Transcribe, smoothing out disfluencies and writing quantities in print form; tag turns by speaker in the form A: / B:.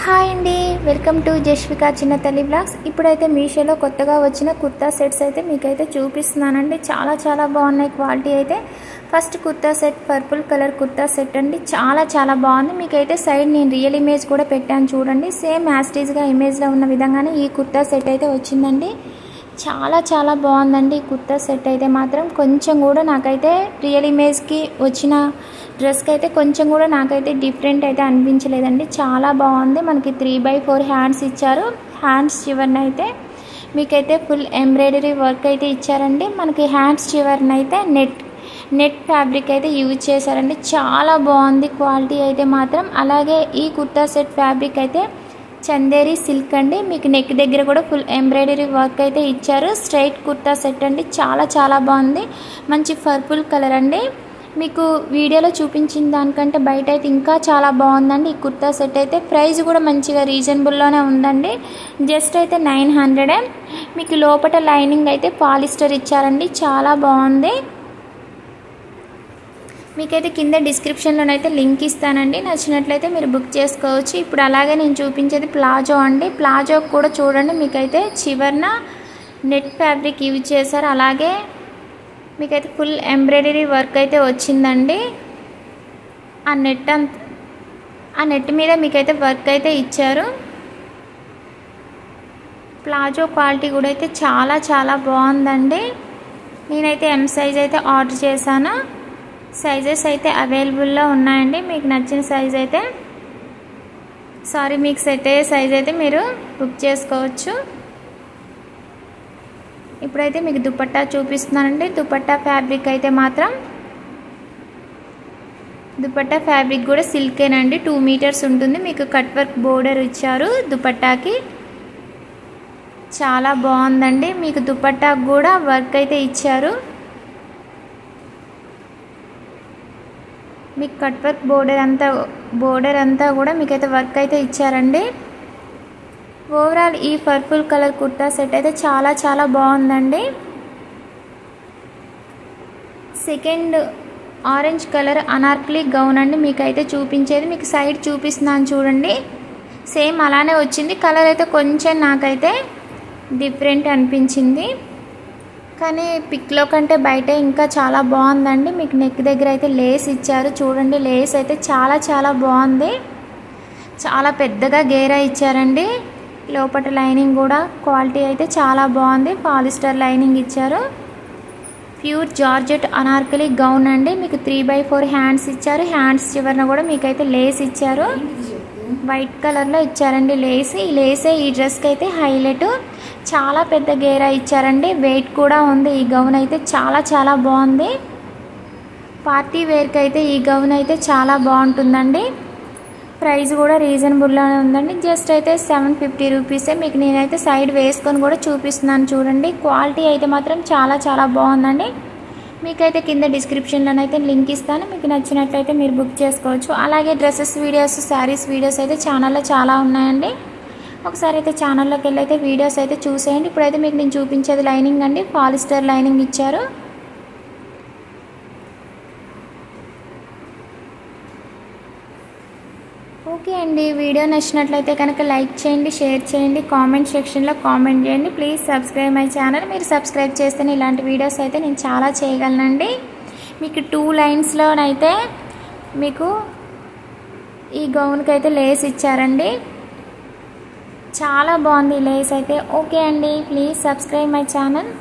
A: Hi అండి, welcome to జస్వికా చిన్న తల్లి బ్లాగ్స్. ఇప్పుడైతే మీషోలో కొత్తగా వచ్చిన కుర్తా సెట్స్ అయితే మీకైతే చూపిస్తున్నానండి. చాలా బాగున్నాయి క్వాలిటీ అయితే. First kurta set purple colour kurta set అండి. చాలా బాగుంది. మీకైతే సైడ్ నేను రియల్ ఇమేజ్ కూడా పెట్టాను చూడండి. సేమ్ యాస్టీజ్గా ఇమేజ్లో ఉన్న విధంగానే ఈ కుర్తా సెట్ అయితే వచ్చిందండి. చాలా బాగుందండి ఈ కుర్తా సెట్ అయితే మాత్రం. కొంచెం కూడా నాకైతే రియల్ ఇమేజ్కి వచ్చిన డ్రెస్కి అయితే కొంచెం కూడా నాకైతే డిఫరెంట్ అయితే అనిపించలేదండి. చాలా బాగుంది. మనకి 3/4 హ్యాండ్స్ ఇచ్చారు. హ్యాండ్స్ చివరన అయితే మీకైతే ఫుల్ ఎంబ్రాయిడరీ వర్క్ అయితే ఇచ్చారండి. మనకి హ్యాండ్స్ చివరన అయితే నెట్ ఫ్యాబ్రిక్ అయితే యూజ్ చేశారండి. చాలా బాగుంది క్వాలిటీ అయితే మాత్రం. అలాగే ఈ కుర్తా సెట్ ఫ్యాబ్రిక్ అయితే చందేరి సిల్క్ అండి. మీకు నెక్ దగ్గర కూడా ఫుల్ ఎంబ్రాయిడరీ వర్క్ అయితే ఇచ్చారు. స్ట్రైట్ కుర్తా సెట్ అండి. చాలా బాగుంది. మంచి పర్పుల్ కలర్ అండి. మీకు వీడియోలో చూపించిన దానికంటే బయట అయితే ఇంకా చాలా బాగుందండి ఈ కుర్తా సెట్ అయితే. ప్రైస్ కూడా మంచిగా రీజనబుల్లోనే ఉందండి. జస్ట్ అయితే 900. మీకు లోపల లైనింగ్ అయితే పాలిస్టర్ ఇచ్చారండి. చాలా బాగుంది. మీకైతే కింద డిస్క్రిప్షన్లోనైతే లింక్ ఇస్తానండి. నచ్చినట్లయితే మీరు బుక్ చేసుకోవచ్చు. ఇప్పుడు అలాగే నేను చూపించేది ప్లాజో అండి. ప్లాజో కూడా చూడండి, మీకైతే చివరన నెట్ ఫ్యాబ్రిక్ యూజ్ చేశారు. అలాగే మీకైతే ఫుల్ ఎంబ్రాయిడరీ వర్క్ అయితే వచ్చిందండి. ఆ నెట్ మీద మీకైతే వర్క్ అయితే ఇచ్చారు. ప్లాజో క్వాలిటీ కూడా అయితే చాలా బాగుందండి. నేనైతే ఎం సైజ్ అయితే ఆర్డర్ చేశాను. సైజెస్ అయితే అవైలబుల్లో ఉన్నాయండి. మీకు నచ్చిన సైజ్ అయితే మీకు సెట్ అయ్యే సైజ్ అయితే మీరు బుక్ చేసుకోవచ్చు. ఇప్పుడైతే మీకు దుపట్టా చూపిస్తున్నానండి. దుపట్టా ఫ్యాబ్రిక్ అయితే మాత్రం దుపట్టా ఫ్యాబ్రిక్ కూడా సిల్కేనండి. 2 మీటర్స్ ఉంటుంది. మీకు కట్ వర్క్ బోర్డర్ ఇచ్చారు దుపట్టాకి. చాలా బాగుందండి. మీకు దుపట్టాకు కూడా వర్క్ అయితే ఇచ్చారు. మీకు కట్ వర్క్ బోర్డర్ అంతా కూడా మీకైతే వర్క్ అయితే ఇచ్చారండి. ఓవరాల్ ఈ పర్పుల్ కలర్ కుర్తా సెట్ అయితే చాలా బాగుందండి. Second orange colour Anarkali gown అండి. మీకైతే చూపించేది మీకు సైడ్ చూపిస్తున్నాను చూడండి. సేమ్ అలానే వచ్చింది. కలర్ అయితే కొంచెం నాకైతే డిఫరెంట్ అనిపించింది, కానీ పిక్లో కంటే బయట ఇంకా చాలా బాగుందండి. మీకు నెక్ దగ్గర అయితే లేస్ ఇచ్చారు చూడండి. లేస్ అయితే చాలా బాగుంది. చాలా పెద్దగా గేరా ఇచ్చారండి. లోపల లైనింగ్ కూడా క్వాలిటీ అయితే చాలా బాగుంది. పాలిస్టర్ లైనింగ్ ఇచ్చారు. ప్యూర్ జార్జెట్ అనార్కలి గౌన్ అండి. మీకు 3/4 హ్యాండ్స్ ఇచ్చారు. హ్యాండ్స్ చివరన కూడా మీకైతే లేస్ ఇచ్చారు. వైట్ కలర్లో ఇచ్చారండి లేస్. ఈ లేసే ఈ డ్రెస్కి అయితే హైలైట్. చాలా పెద్ద గేరా ఇచ్చారండి. వెయిట్ కూడా ఉంది. ఈ గౌన్ అయితే చాలా బాగుంది. పార్టీ వేర్కి అయితే ఈ గౌన్ అయితే చాలా బాగుంటుందండి. ప్రైస్ కూడా రీజనబుల్లోనే ఉందండి. జస్ట్ అయితే 750 రూపీసే. మీకు నేనైతే సైడ్ వేసుకొని కూడా చూపిస్తున్నాను చూడండి. క్వాలిటీ అయితే మాత్రం చాలా బాగుందండి. మీకైతే కింద డిస్క్రిప్షన్లోనైతే లింక్ ఇస్తాను. మీకు నచ్చినట్లయితే మీరు బుక్ చేసుకోవచ్చు. అలాగే డ్రెస్సెస్ వీడియోస్, శారీస్ వీడియోస్ అయితే ఛానల్లో చాలా ఉన్నాయండి. ఒకసారి అయితే ఛానల్లోకి వెళ్ళి అయితే వీడియోస్ అయితే చూసేయండి. ఇప్పుడైతే మీకు నేను చూపించేది లైనింగ్ అండి. పాలిస్టర్ లైనింగ్ ఇచ్చారు. ఓకే అండి, వీడియో నచ్చినట్లయితే కనుక లైక్ చేయండి, షేర్ చేయండి, కామెంట్ సెక్షన్లో కామెంట్ చేయండి. Please subscribe my channel. మీరు సబ్స్క్రైబ్ చేస్తేనే ఇలాంటి వీడియోస్ అయితే నేను చాలా చేయగలనండి. మీకు 2 లైన్స్లోనైతే మీకు ఈ గౌన్కి అయితే లేస్ ఇచ్చారండి. చాలా బాగుంది లేస్ అయితే. ఓకే అండి, ప్లీజ్ సబ్స్క్రైబ్ మై ఛానల్.